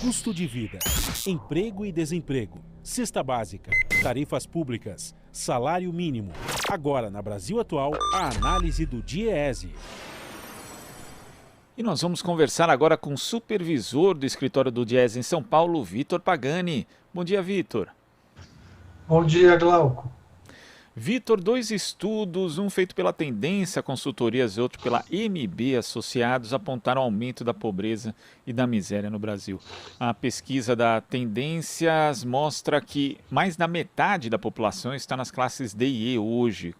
Custo de vida, emprego e desemprego, cesta básica, tarifas públicas, salário mínimo. Agora, na Brasil Atual, a análise do DIEESE. E nós vamos conversar agora com o supervisor do escritório do DIEESE em São Paulo, Vitor Pagani. Bom dia, Vitor. Bom dia, Glauco. Vitor, 2 estudos, um feito pela Tendência Consultorias e outro pela MB Associados, apontaram aumento da pobreza e da miséria no Brasil. A pesquisa da Tendências mostra que mais da metade da população está nas classes D e E hoje,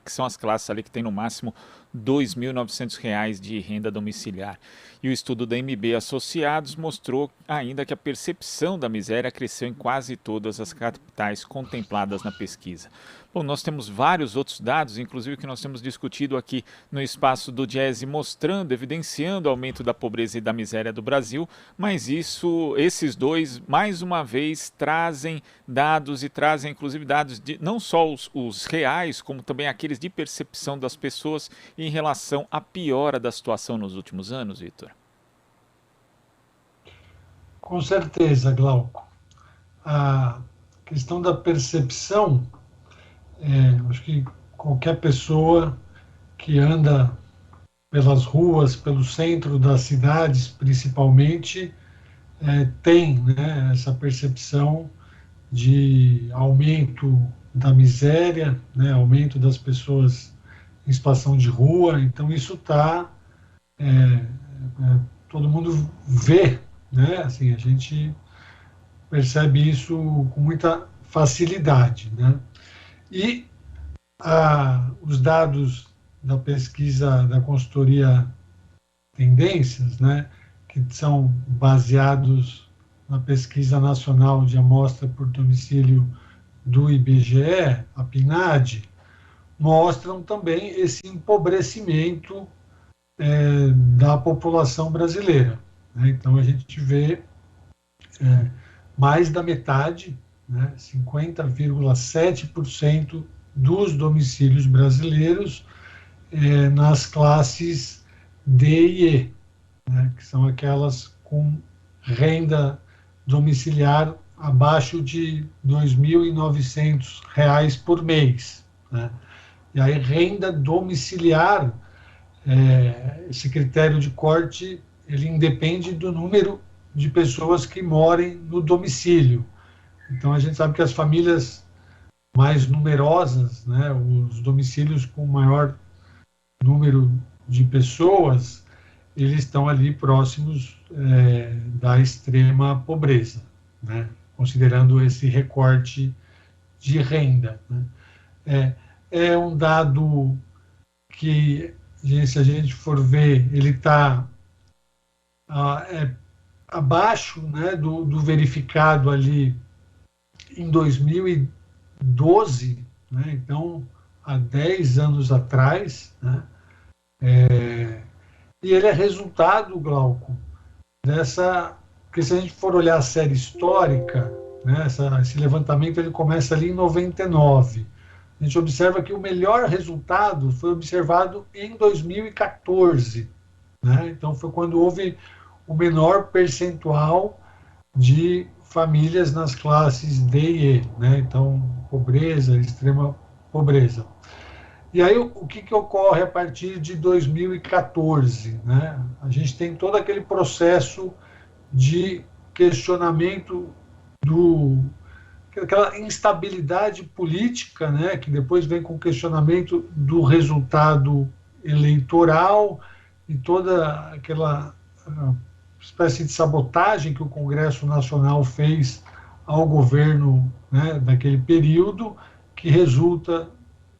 que são as classes ali que têm no máximo R$ 2.900 de renda domiciliar. E o estudo da MB Associados mostrou ainda que a percepção da miséria cresceu em quase todas as capitais contempladas na pesquisa. Bom, nós temos vários outros dados, inclusive que nós temos discutido aqui no espaço do DIEESE, mostrando, evidenciando o aumento da pobreza e da miséria do Brasil, mas esses dois, mais uma vez, trazem dados e trazem, inclusive, dados de não só os reais, como também aqueles de percepção das pessoas em relação à piora da situação nos últimos anos, Vitor. Com certeza, Glauco. A questão da percepção, acho que qualquer pessoa que anda pelas ruas, pelo centro das cidades, principalmente, tem, né, essa percepção de aumento da miséria, né, aumento das pessoas em situação de rua. Então, isso está... todo mundo vê, né? Assim, a gente percebe isso com muita facilidade, né? E os dados da pesquisa da consultoria Tendências, né, que são baseados na pesquisa nacional de amostra por domicílio do IBGE, a PNAD, mostram também esse empobrecimento da população brasileira, né? Então, a gente vê mais da metade, né, 50,7% dos domicílios brasileiros nas classes D e E, né, que são aquelas com renda domiciliar abaixo de R$ 2.900 por mês, né? E aí, renda domiciliar, esse critério de corte, ele independe do número de pessoas que morem no domicílio. Então, a gente sabe que as famílias mais numerosas, né, os domicílios com maior número de pessoas, eles estão ali próximos da extrema pobreza, né, considerando esse recorte de renda, né. É um dado que, se a gente for ver, ele está abaixo, né, do verificado ali em 2012, né, então há 10 anos atrás, né, e ele é resultado, Glauco, porque se a gente for olhar a série histórica, né, esse levantamento ele começa ali em 99, a gente observa que o melhor resultado foi observado em 2014, né, então foi quando houve o menor percentual de famílias nas classes D e E, né? Então, pobreza, extrema pobreza. E aí, o que ocorre a partir de 2014, né? A gente tem todo aquele processo de questionamento aquela instabilidade política, né? Que depois vem com o questionamento do resultado eleitoral e toda aquela espécie de sabotagem que o Congresso Nacional fez ao governo, né, daquele período, que resulta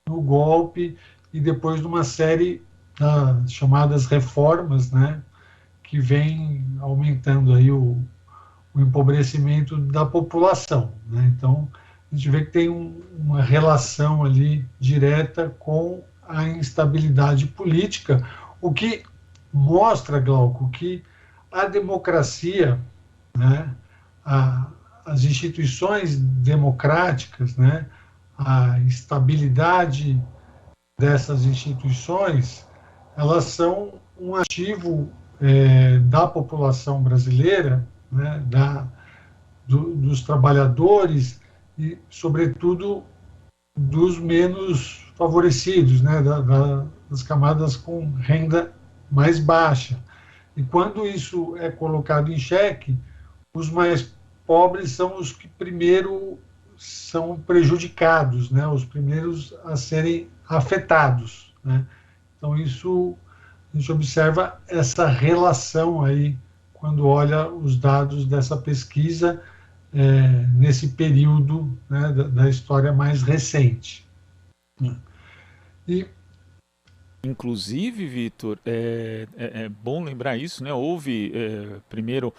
no golpe e depois de uma série das chamadas reformas, né, que vem aumentando aí o empobrecimento da população, né? Então, a gente vê que tem uma relação ali direta com a instabilidade política, o que mostra, Glauco, que a democracia, né, as instituições democráticas, né, a estabilidade dessas instituições, elas são um ativo da população brasileira, né, dos trabalhadores e, sobretudo, dos menos favorecidos, né, das camadas com renda mais baixa. E quando isso é colocado em xeque, os mais pobres são os que primeiro são prejudicados, né, os primeiros a serem afetados, né. Então, isso, a gente observa essa relação aí, quando olha os dados dessa pesquisa, nesse período, né, da história mais recente. E, inclusive, Vitor, é bom lembrar isso, né? Houve, primeiro,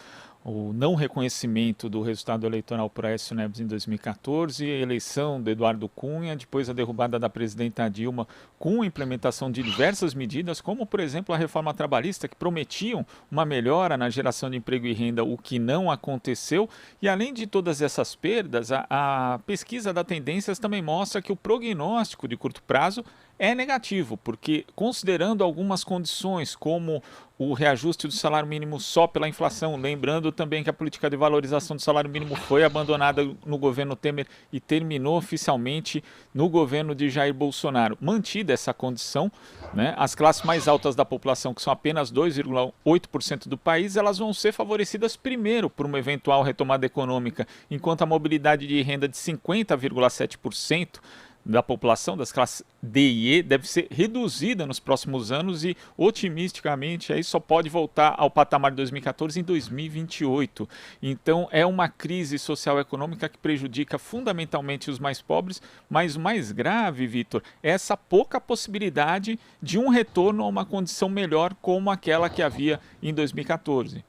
o não reconhecimento do resultado eleitoral por Aécio Neves em 2014, a eleição de Eduardo Cunha, depois a derrubada da presidenta Dilma, com a implementação de diversas medidas, como, por exemplo, a reforma trabalhista, que prometiam uma melhora na geração de emprego e renda, o que não aconteceu. E, além de todas essas perdas, a pesquisa da Tendências também mostra que o prognóstico de curto prazo é negativo, porque, considerando algumas condições, como o reajuste do salário mínimo só pela inflação, lembrando também que a política de valorização do salário mínimo foi abandonada no governo Temer e terminou oficialmente no governo de Jair Bolsonaro. Mantida essa condição, né, as classes mais altas da população, que são apenas 2,8% do país, elas vão ser favorecidas primeiro por uma eventual retomada econômica, enquanto a mobilidade de renda de 50,7% da população das classes D e E deve ser reduzida nos próximos anos e, otimisticamente, aí só pode voltar ao patamar de 2014 em 2028. Então, é uma crise social e econômica que prejudica fundamentalmente os mais pobres, mas o mais grave, Vitor, é essa pouca possibilidade de um retorno a uma condição melhor como aquela que havia em 2014.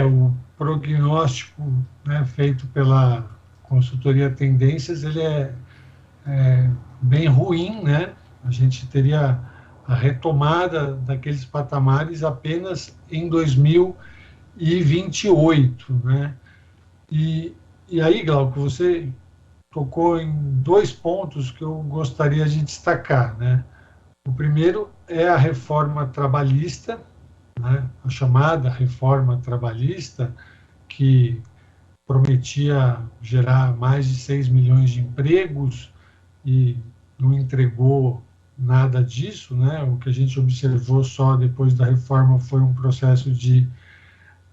o prognóstico, né, feito pela consultoria Tendências, ele é bem ruim, né? A gente teria a retomada daqueles patamares apenas em 2028, né? E aí, Glauco, você tocou em dois pontos que eu gostaria de destacar, né? O primeiro é a reforma trabalhista, né? A chamada reforma trabalhista, que prometia gerar mais de 6 milhões de empregos e não entregou nada disso, né? O que a gente observou só depois da reforma foi um processo de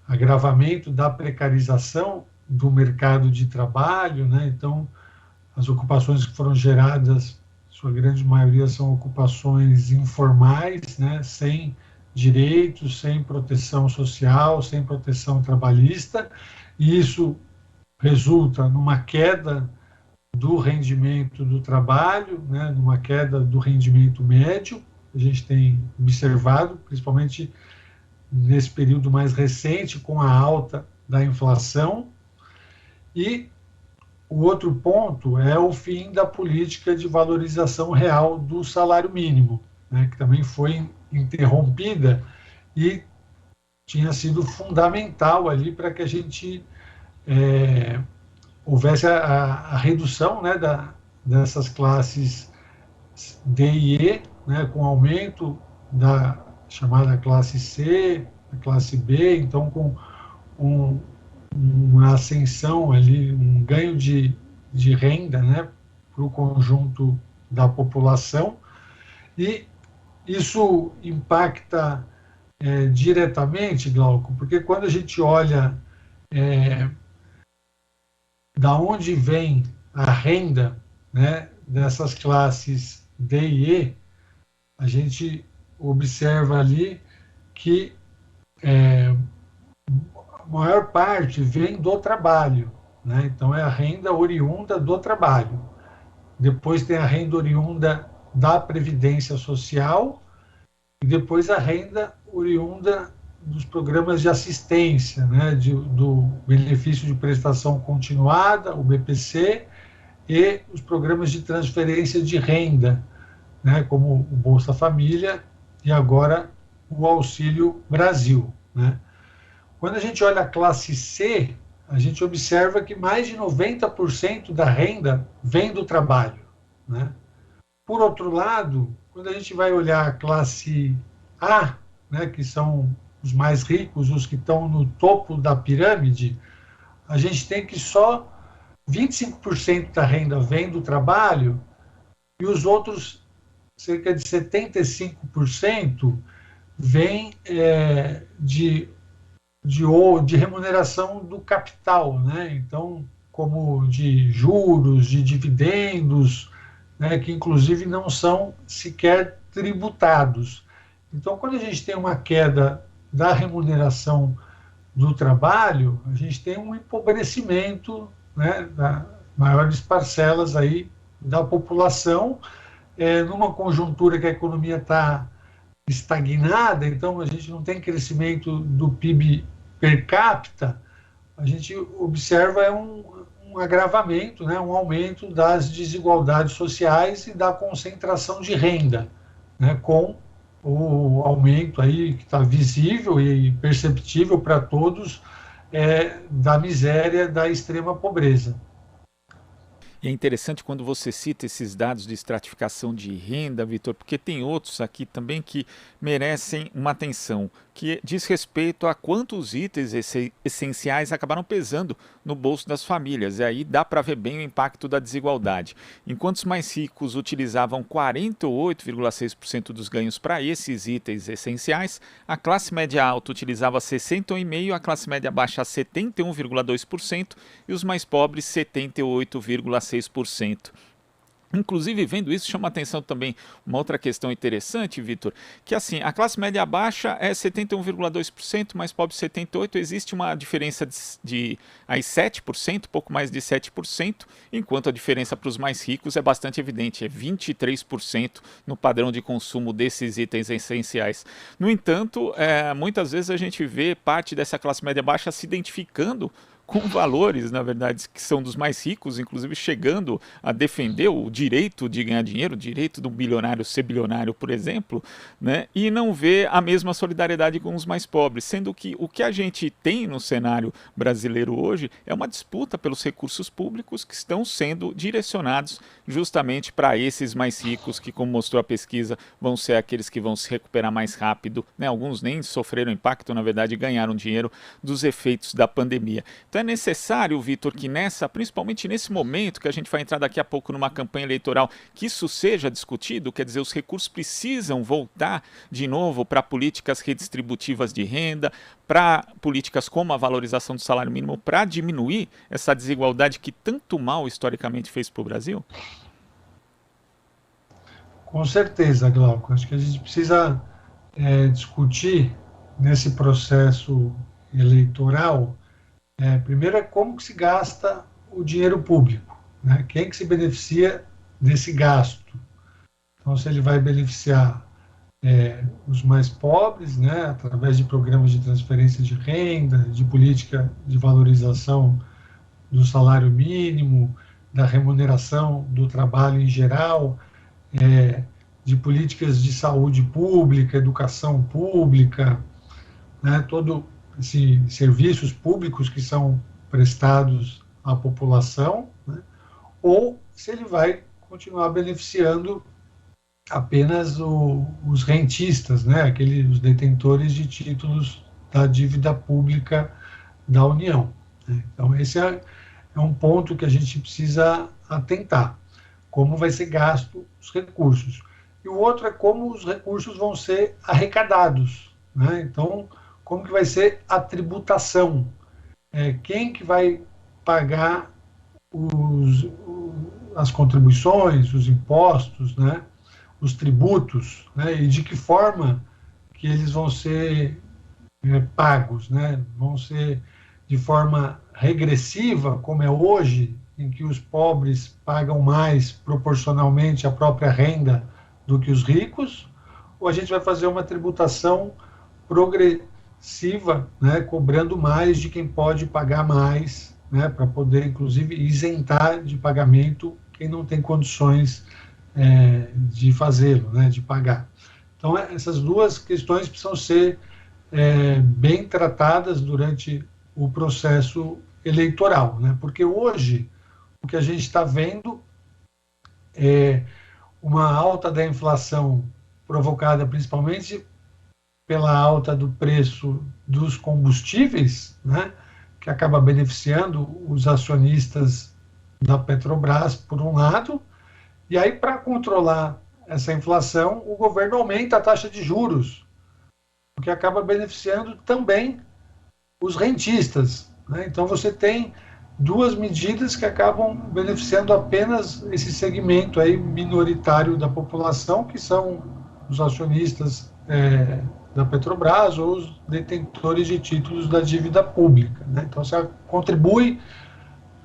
agravamento da precarização do mercado de trabalho, né? Então, as ocupações que foram geradas, sua grande maioria são ocupações informais, né? Sem direitos, sem proteção social, sem proteção trabalhista, e isso resulta numa queda do rendimento do trabalho, né, numa queda do rendimento médio. A gente tem observado, principalmente nesse período mais recente, com a alta da inflação. E o outro ponto é o fim da política de valorização real do salário mínimo, né, que também foi interrompida e tinha sido fundamental ali para que a gente houvesse a redução, né, dessas classes D e E, né, com aumento da chamada classe C, a classe B, então com uma ascensão ali, um ganho de renda, né, para o conjunto da população, e isso impacta diretamente, Glauco, porque quando a gente olha da onde vem a renda, né, dessas classes D e E, a gente observa ali que a maior parte vem do trabalho, né? Então é a renda oriunda do trabalho. Depois tem a renda oriunda da Previdência Social e depois a renda oriunda dos programas de assistência, né, do benefício de prestação continuada, o BPC, e os programas de transferência de renda, né, como o Bolsa Família e agora o Auxílio Brasil, né. Quando a gente olha a classe C, a gente observa que mais de 90% da renda vem do trabalho, né. Por outro lado, quando a gente vai olhar a classe A, né, que são os mais ricos, os que estão no topo da pirâmide, a gente tem que só 25% da renda vem do trabalho e os outros, cerca de 75%, vem de remuneração do capital, né? Então, como de juros, de dividendos, né, que inclusive não são sequer tributados. Então, quando a gente tem uma queda da remuneração do trabalho, a gente tem um empobrecimento, né, das maiores parcelas aí da população, numa conjuntura que a economia está estagnada, então a gente não tem crescimento do PIB per capita, a gente observa um agravamento, né, um aumento das desigualdades sociais e da concentração de renda, né, com o aumento aí que está visível e perceptível para todos da miséria, da extrema pobreza. E é interessante quando você cita esses dados de estratificação de renda, Vitor, porque tem outros aqui também que merecem uma atenção, que diz respeito a quantos itens essenciais acabaram pesando no bolso das famílias. E aí dá para ver bem o impacto da desigualdade. Enquanto os mais ricos utilizavam 48,6% dos ganhos para esses itens essenciais, a classe média alta utilizava 61,5%, a classe média baixa 71,2% e os mais pobres 78,6%. Inclusive, vendo isso, chama a atenção também uma outra questão interessante, Vitor, que assim, a classe média baixa é 71,2%, mais pobre 78%, existe uma diferença de aí 7%, pouco mais de 7%, enquanto a diferença para os mais ricos é bastante evidente, é 23% no padrão de consumo desses itens essenciais. No entanto, muitas vezes a gente vê parte dessa classe média baixa se identificando com valores, na verdade, que são dos mais ricos, inclusive chegando a defender o direito de ganhar dinheiro, o direito do bilionário ser bilionário, por exemplo, né? E não vê a mesma solidariedade com os mais pobres, sendo que o que a gente tem no cenário brasileiro hoje é uma disputa pelos recursos públicos que estão sendo direcionados justamente para esses mais ricos, que, como mostrou a pesquisa, vão ser aqueles que vão se recuperar mais rápido, né? Alguns nem sofreram impacto, na verdade, ganharam dinheiro dos efeitos da pandemia. Então é necessário, Vitor, que principalmente nesse momento que a gente vai entrar daqui a pouco numa campanha eleitoral, que isso seja discutido, quer dizer, os recursos precisam voltar de novo para políticas redistributivas de renda, para políticas como a valorização do salário mínimo, para diminuir essa desigualdade que tanto mal historicamente fez para o Brasil? Com certeza, Glauco. Acho que a gente precisa discutir nesse processo eleitoral. Primeiro como que se gasta o dinheiro público, né? Quem que se beneficia desse gasto? Então, se ele vai beneficiar os mais pobres, né, através de programas de transferência de renda, de política de valorização do salário mínimo, da remuneração do trabalho em geral, de políticas de saúde pública, educação pública, né, todo serviços públicos que são prestados à população, né, ou se ele vai continuar beneficiando apenas os rentistas, né, os detentores de títulos da dívida pública da União, né. Então, esse é um ponto que a gente precisa atentar, como vai ser gasto os recursos. E o outro é como os recursos vão ser arrecadados, né. Então, como que vai ser a tributação? Quem que vai pagar as contribuições, os impostos, né? Os tributos, né? E de que forma que eles vão ser pagos, né? Vão ser de forma regressiva, como é hoje, em que os pobres pagam mais proporcionalmente à própria renda do que os ricos, ou a gente vai fazer uma tributação progressiva, né, cobrando mais de quem pode pagar mais, né, para poder, inclusive, isentar de pagamento quem não tem condições de fazê-lo, né, de pagar. Então, essas duas questões precisam ser bem tratadas durante o processo eleitoral, né, porque hoje o que a gente está vendo é uma alta da inflação provocada principalmente pela alta do preço dos combustíveis, né, que acaba beneficiando os acionistas da Petrobras, por um lado, e aí, para controlar essa inflação, o governo aumenta a taxa de juros, o que acaba beneficiando também os rentistas, né? Então, você tem duas medidas que acabam beneficiando apenas esse segmento aí minoritário da população, que são os acionistas da Petrobras ou os detentores de títulos da dívida pública, né? Então, você contribui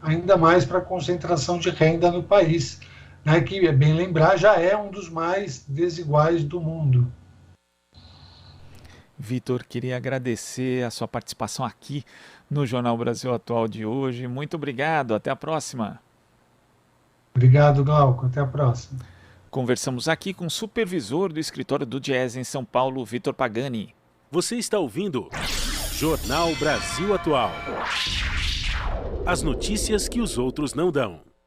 ainda mais para a concentração de renda no país, né, que, é bem lembrar, já é um dos mais desiguais do mundo. Vitor, queria agradecer a sua participação aqui no Jornal Brasil Atual de hoje. Muito obrigado, até a próxima. Obrigado, Glauco, até a próxima. Conversamos aqui com o supervisor do escritório do Diese em São Paulo, Vitor Pagani. Você está ouvindo Jornal Brasil Atual. As notícias que os outros não dão.